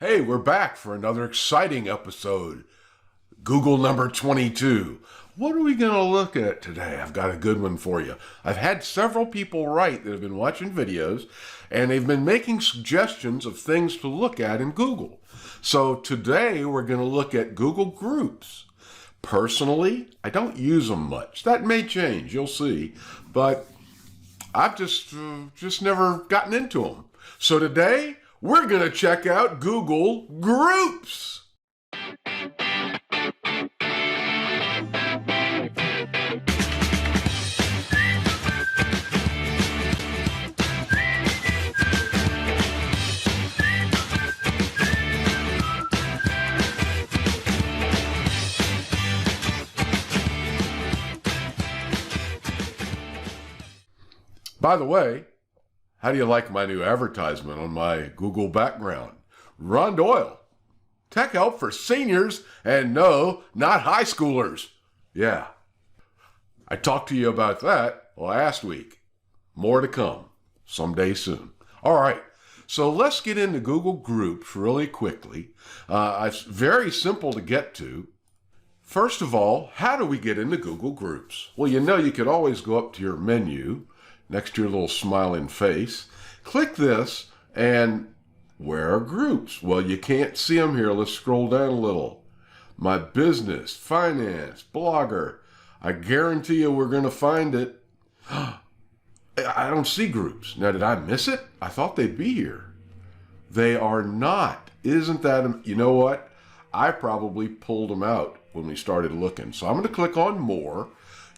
Hey, we're back for another exciting episode. Google number 22. What are we going to look at today? I've got a good one for you. I've had several people write that have been watching videos, and they've been making suggestions of things to look at in Google. So today we're going to look at Google Groups. Personally, I don't use them much. That may change, you'll see. But I've just never gotten into them. So today, we're going to check out Google Groups. By the way, how do you like my new advertisement on my Google background? Ron Doyle, tech help for seniors, and no, not high schoolers. Yeah, I talked to you about that last week. More to come someday soon. All right, so let's get into Google Groups really quickly. It's very simple to get to. First of all, how do we get into Google Groups? Well, you could always go up to your menu next to your little smiling face. Click this, and where are groups? Well, you can't see them here. Let's scroll down a little. My business, finance, blogger. I guarantee you we're going to find it. I don't see groups. Now, did I miss it? I thought they'd be here. They are not. Isn't that, you know what? I probably pulled them out when we started looking. So I'm going to click on more,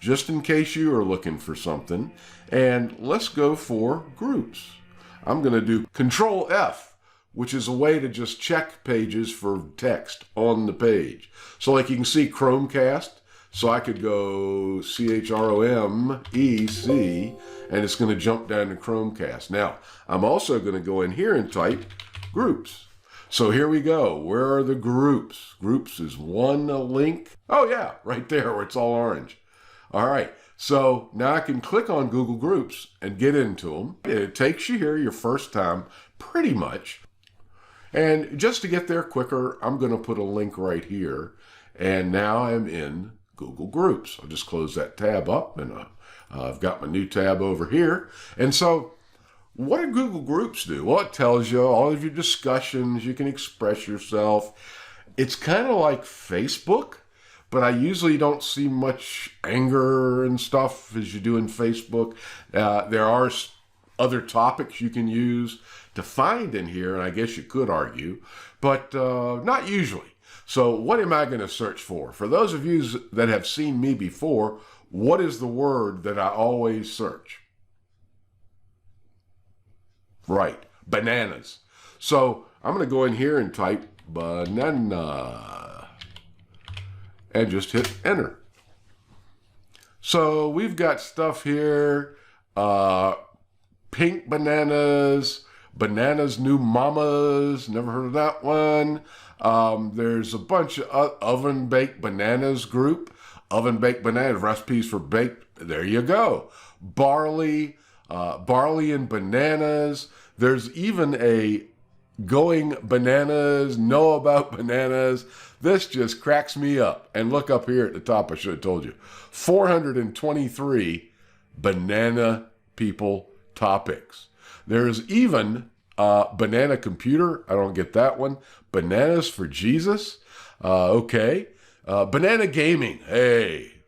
just in case you are looking for something. And let's go for groups. I'm going to do Control F, which is a way to just check pages for text on the page. So like you can see Chromecast, so I could go CHROMEC, and it's going to jump down to Chromecast. Now, I'm also going to go in here and type groups. So here we go. Where are the groups? Groups is one link. Oh yeah, right there where it's all orange. All right, so now I can click on Google Groups and get into them. It takes you here your first time, pretty much. And just to get there quicker, I'm going to put a link right here. And now I'm in Google Groups. I'll just close that tab up, and I've got my new tab over here. And so what do Google Groups do? Well, it tells you all of your discussions. You can express yourself. It's kind of like Facebook, but I usually don't see much anger and stuff as you do in Facebook. There are other topics you can use to find in here, and I guess you could argue, but not usually. So what am I going to search for? For those of you that have seen me before, what is the word that I always search? Right, bananas. So I'm going to go in here and type banana and just hit enter. So we've got stuff here, pink bananas, bananas new mamas, never heard of that one. There's a bunch of oven baked bananas group, oven baked banana recipes for baked, there you go. Barley and bananas. There's even a going bananas, know about bananas. This just cracks me up. And look up here at the top, I should have told you. 423 banana people topics. There's even banana computer. I don't get that one. Bananas for Jesus. Okay. Banana gaming. Hey.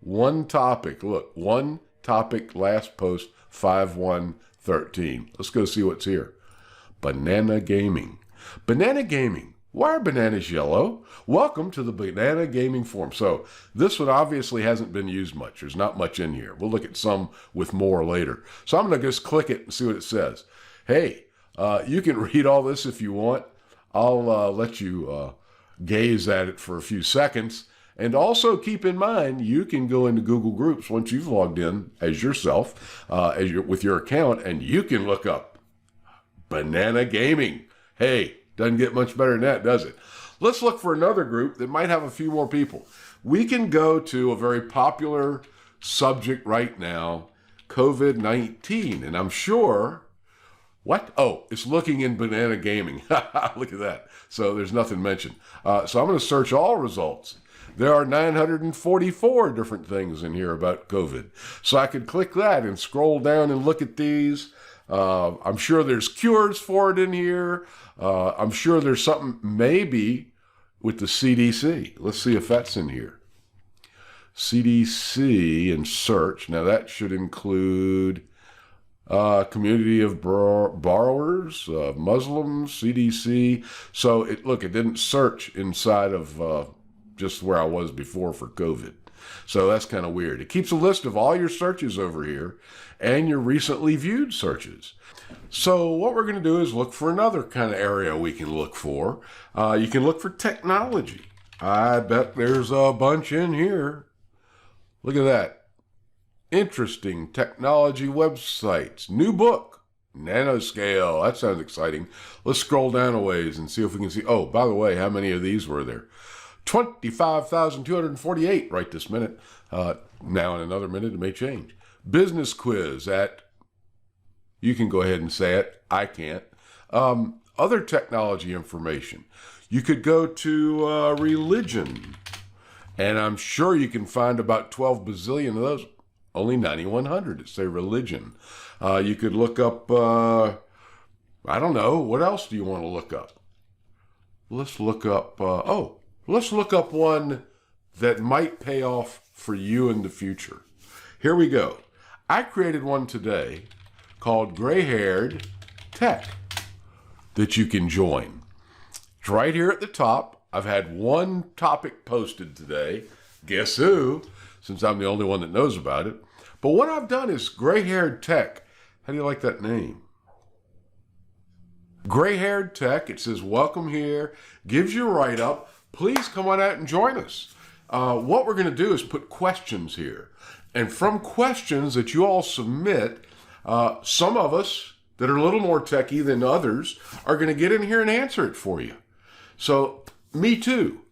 One topic. Look, one topic, last post, 5/1/13. Let's go see what's here. Banana gaming. Banana gaming. Why are bananas yellow? Welcome to the Banana Gaming Forum. So this one obviously hasn't been used much. There's not much in here. We'll look at some with more later. So I'm going to just click it and see what it says. Hey, you can read all this if you want. I'll let you gaze at it for a few seconds. And also keep in mind, you can go into Google Groups once you've logged in as yourself, with your account, and you can look up banana gaming. Hey, doesn't get much better than that, does it? Let's look for another group that might have a few more people. We can go to a very popular subject right now, COVID-19. And I'm sure What? Oh, it's looking in banana gaming. Look at that. So there's nothing mentioned. So I'm going to search all results. There are 944 different things in here about COVID. So I could click that and scroll down and look at these. I'm sure there's cures for it in here. I'm sure there's something maybe with the CDC. Let's see if that's in here. CDC and search. Now that should include community of borrowers, Muslims, CDC. So it didn't search inside of just where I was before for COVID. So that's kind of weird. It keeps a list of all your searches over here and your recently viewed searches. So what we're going to do is look for another kind of area we can look for. You can look for technology. I bet there's a bunch in here. Look at that. Interesting technology websites. New book. Nanoscale. That sounds exciting. Let's scroll down a ways and see if we can see. Oh, by the way, how many of these were there? 25,248 right this minute. Now in another minute it may change. Business quiz at, you can go ahead and say it, I can't. Other technology information. You could go to religion, and I'm sure you can find about 12 bazillion of those. Only 9,100 that say religion. You could look up, I don't know, what else do you want to look up? Let's look up, let's look up one that might pay off for you in the future. Here we go. I created one today called Gray-Haired Tech that you can join. It's right here at the top. I've had one topic posted today. Guess who? Since I'm the only one that knows about it. But what I've done is Gray-Haired Tech. How do you like that name? Gray-Haired Tech. It says, welcome here. Gives you a write-up. Please come on out and join us. What we're going to do is put questions here. And from questions that you all submit, some of us that are a little more techy than others are going to get in here and answer it for you. So, me too.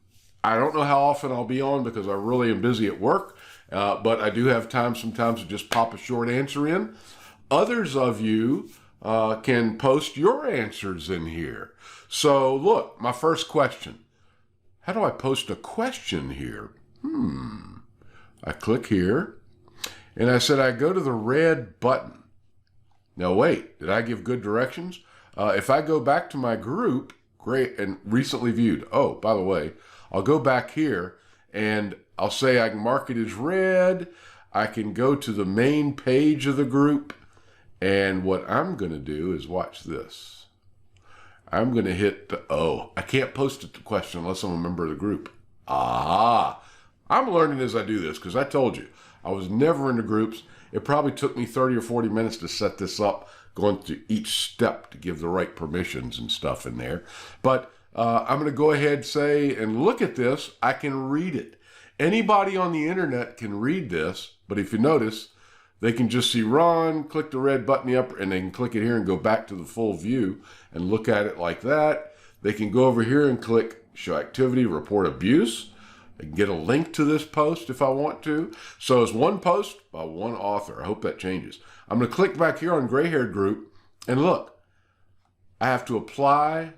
I don't know how often I'll be on because I really am busy at work, but I do have time sometimes to just pop a short answer in. Others of you can post your answers in here. So, look, my first question. How do I post a question here? I click here, and I said I go to the red button. Now wait, did I give good directions? If I go back to my group, great, and recently viewed. Oh, by the way, I'll go back here, and I'll say I can mark it as red. I can go to the main page of the group, and what I'm going to do is watch this. I'm going to hit the, I can't post it to question unless I'm a member of the group. I'm learning as I do this because I told you, I was never into groups. It probably took me 30 or 40 minutes to set this up, going through each step to give the right permissions and stuff in there. But I'm going to go ahead, say, and look at this. I can read it. Anybody on the internet can read this, but if you notice, they can just see Ron, click the red button up, and they can click it here and go back to the full view and look at it like that. They can go over here and click Show Activity, Report Abuse. I can get a link to this post if I want to. So it's one post by one author. I hope that changes. I'm going to click back here on Gray-Haired Group, and look, I have to apply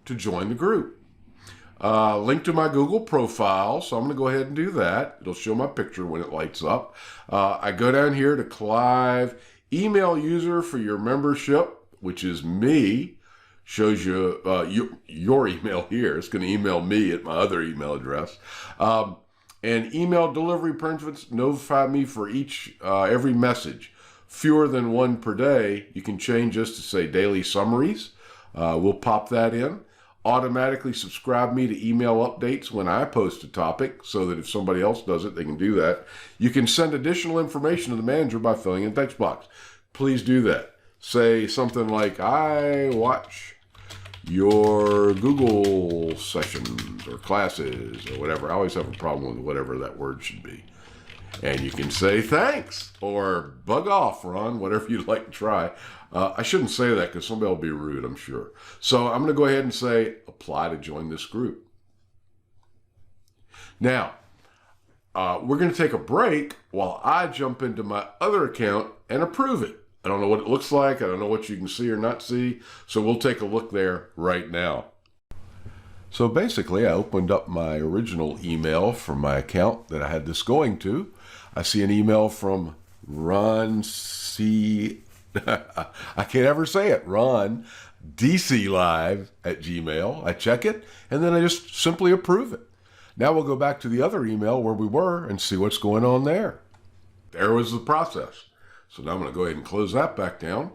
to join the group. Link to my Google profile, so I'm going to go ahead and do that. It'll show my picture when it lights up. I go down here to Clive, email user for your membership, which is me. Shows you your email here. It's going to email me at my other email address. And email delivery participants notify me for every message. Fewer than one per day. You can change this to say daily summaries. We'll pop that in. Automatically subscribe me to email updates when I post a topic so that if somebody else does it, they can do that. You can send additional information to the manager by filling in text box. Please do that. Say something like, I watch your Google sessions or classes or whatever. I always have a problem with whatever that word should be. And you can say thanks or bug off, Ron, whatever you'd like to try. I shouldn't say that because somebody will be rude, I'm sure. So I'm going to go ahead and say apply to join this group. Now, we're going to take a break while I jump into my other account and approve it. I don't know what it looks like. I don't know what you can see or not see. So we'll take a look there right now. So basically, I opened up my original email from my account that I had this going to. I see an email from Ron C. I can't ever say it. Ron DCLive@gmail. I check it, and then I just simply approve it. Now we'll go back to the other email where we were and see what's going on there. There was the process. So now I'm going to go ahead and close that back down.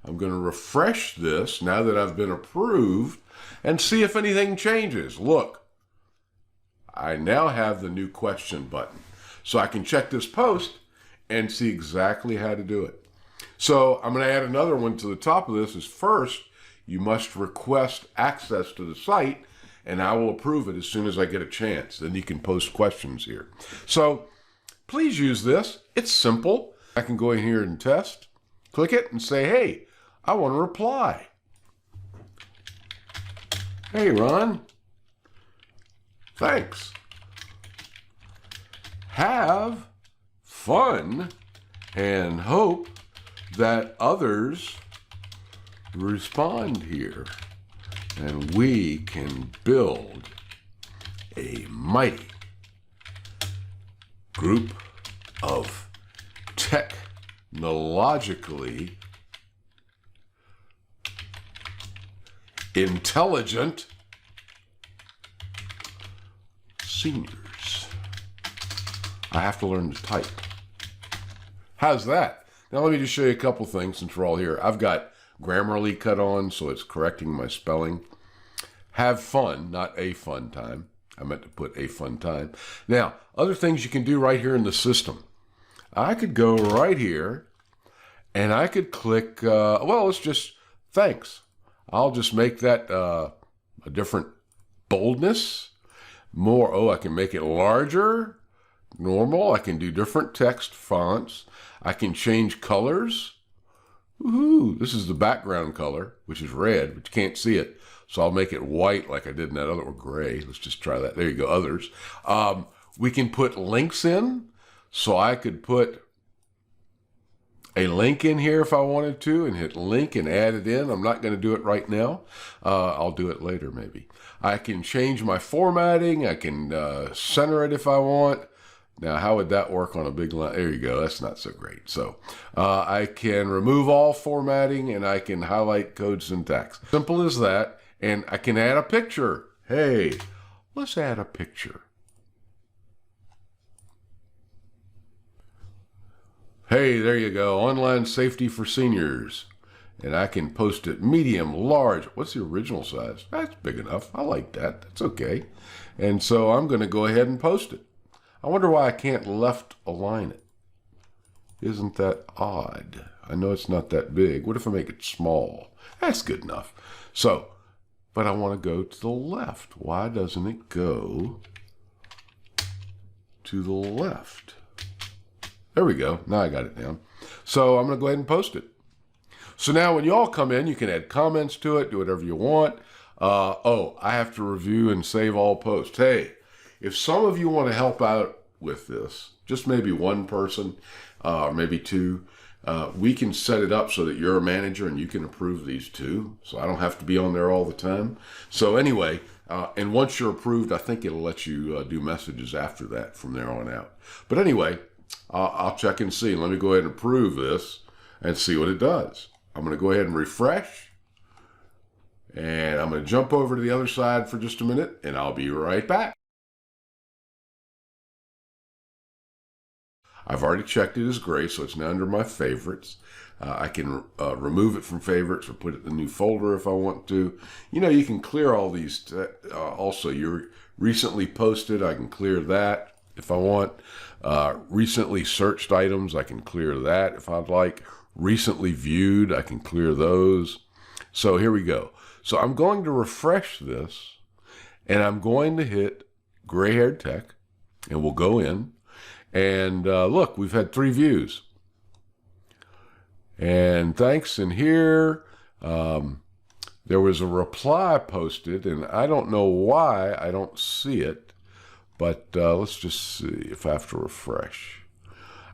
I'm going to refresh this now that I've been approved and see if anything changes. Look, I now have the new question button. So I can check this post and see exactly how to do it. So I'm going to add another one to the top of this. Is first, you must request access to the site, and I will approve it as soon as I get a chance. Then you can post questions here. So please use this. It's simple. I can go in here and test, click it, and say, hey, I want to reply. Hey, Ron. Thanks. Have fun and hope that others respond here and we can build a mighty group of technologically intelligent seniors. I have to learn to type. How's that? Now let me just show you a couple things since we're all here. I've got Grammarly cut on, so it's correcting my spelling. Have fun, not a fun time. I meant to put a fun time. Now, other things you can do right here in the system. I could go right here and I could click, well, it's just thanks. I'll just make that a different boldness. More, I can make it larger, normal. I can do different text fonts. I can change colors. Woohoo! This is the background color, which is red, but you can't see it. So I'll make it white like I did in that other one, gray. Let's just try that. There you go, others. We can put links in. So I could put a link in here if I wanted to and hit link and add it in. I'm not going to do it right now. I'll do it later maybe. I can change my formatting. I can center it if I want. Now, how would that work on a big line? There you go. That's not so great. So I can remove all formatting and I can highlight code syntax. Simple as that. And I can add a picture. Hey, let's add a picture. Hey, there you go. Online safety for seniors. And I can post it medium, large. What's the original size? That's big enough. I like that. That's okay. And so I'm going to go ahead and post it. I wonder why I can't left align it. Isn't that odd? I know it's not that big. What if I make it small? That's good enough. So, but I want to go to the left. Why doesn't it go to the left? There we go. Now I got it down. So I'm going to go ahead and post it. So now when you all come in, you can add comments to it, do whatever you want. I have to review and save all posts. Hey, if some of you want to help out with this, just maybe one person, or maybe two, we can set it up so that you're a manager and you can approve these too. So I don't have to be on there all the time. So anyway, and once you're approved, I think it'll let you do messages after that from there on out. But anyway, I'll check and see. Let me go ahead and approve this and see what it does. I'm going to go ahead and refresh. And I'm going to jump over to the other side for just a minute, and I'll be right back. I've already checked it as gray, so it's now under my favorites. I can remove it from favorites or put it in a new folder if I want to. You know, you can clear all these. Also, you're recently posted. I can clear that if I want. Recently searched items, I can clear that if I'd like. Recently viewed, I can clear those. So here we go. So I'm going to refresh this, and I'm going to hit Gray-Haired Tech, and we'll go in. And look, we've had 3 views. And thanks, and here there was a reply posted, and I don't know why I don't see it, but let's just see if I have to refresh.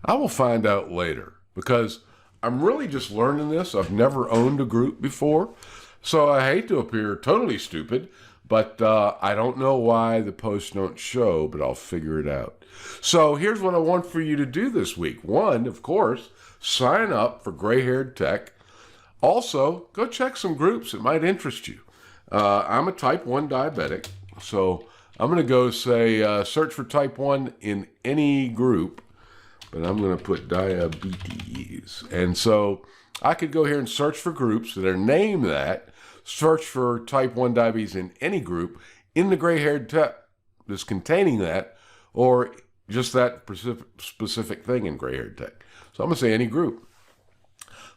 I will find out later, because I'm really just learning this. I've never owned a group before, so I hate to appear totally stupid, but I don't know why the posts don't show, but I'll figure it out. So here's what I want for you to do this week. One, of course, sign up for Gray Haired Tech. Also, go check some groups that might interest you. I'm a type 1 diabetic, so I'm going to go say search for type 1 in any group, but I'm going to put diabetes. And so I could go here and search for groups that are named that, search for type 1 diabetes in any group in the Gray Haired Tech that's containing that, or just that specific thing in Gray Haired Tech. So I'm going to say any group.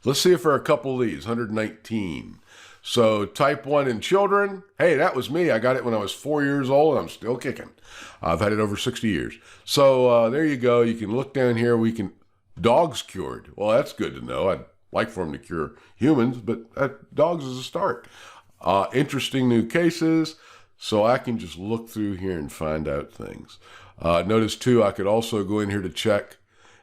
Let's see if there are a couple of these, 119. So type 1 in children, hey, that was me. I got it when I was 4 years old, and I'm still kicking. I've had it over 60 years. So there you go. You can look down here. Dogs cured. Well, that's good to know. I'd like for them to cure humans, but dogs is a start. Interesting new cases. So I can just look through here and find out things. Notice, too, I could also go in here to check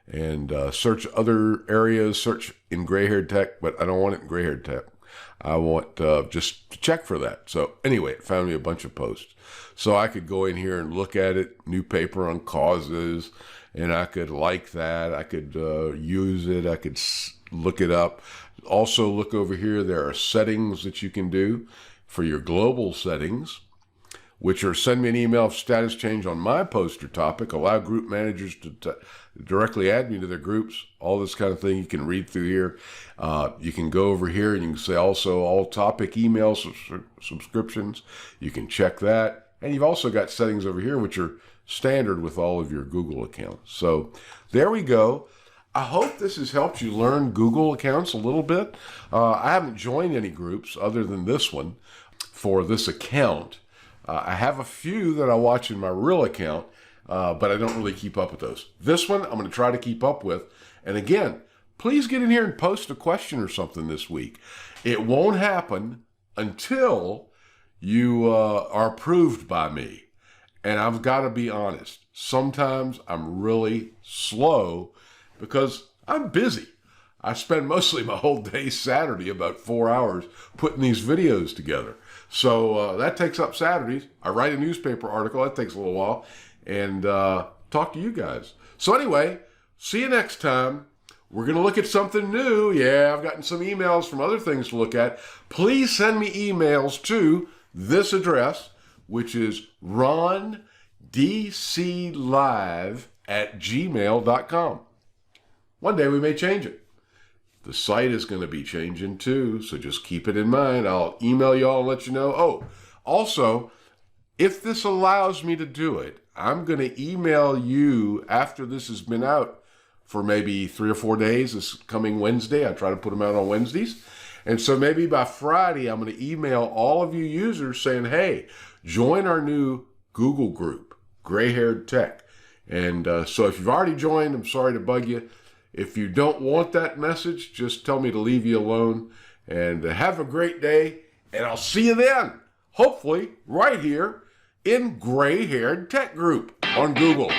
and search other areas, search in Gray Haired Tech, but I don't want it in Gray Haired Tech. I want just to check for that. So anyway, it found me a bunch of posts. So I could go in here and look at it, new paper on causes, and I could like that. I could use it. I could look it up. Also look over here. There are settings that you can do for your global settings, which are send me an email of status change on my post or topic, allow group managers to directly add me to their groups, all this kind of thing. You can read through here. You can go over here and you can say also all topic email subscriptions. You can check that. And you've also got settings over here, which are standard with all of your Google accounts. So there we go. I hope this has helped you learn Google accounts a little bit. I haven't joined any groups other than this one for this account. I have a few that I watch in my real account, but I don't really keep up with those. This one I'm going to try to keep up with. And again, please get in here and post a question or something this week. It won't happen until you are approved by me. And I've got to be honest. Sometimes I'm really slow because I'm busy. I spend mostly my whole day Saturday, about 4 hours, putting these videos together. So that takes up Saturdays. I write a newspaper article. That takes a little while. And talk to you guys. So anyway, see you next time. We're going to look at something new. Yeah, I've gotten some emails from other things to look at. Please send me emails to this address, which is rondclive@gmail.com. One day we may change it. The site is going to be changing too, so just keep it in mind. I'll email y'all and let you know. Oh, also, if this allows me to do it, I'm going to email you after this has been out for maybe 3 or 4 days. This coming Wednesday. I try to put them out on Wednesdays. And so maybe by Friday, I'm going to email all of you users saying, hey, join our new Google group, Gray Haired Tech. And so if you've already joined, I'm sorry to bug you. If you don't want that message, just tell me to leave you alone. And have a great day. And I'll see you then, hopefully right here in Gray Haired Tech Group on Google.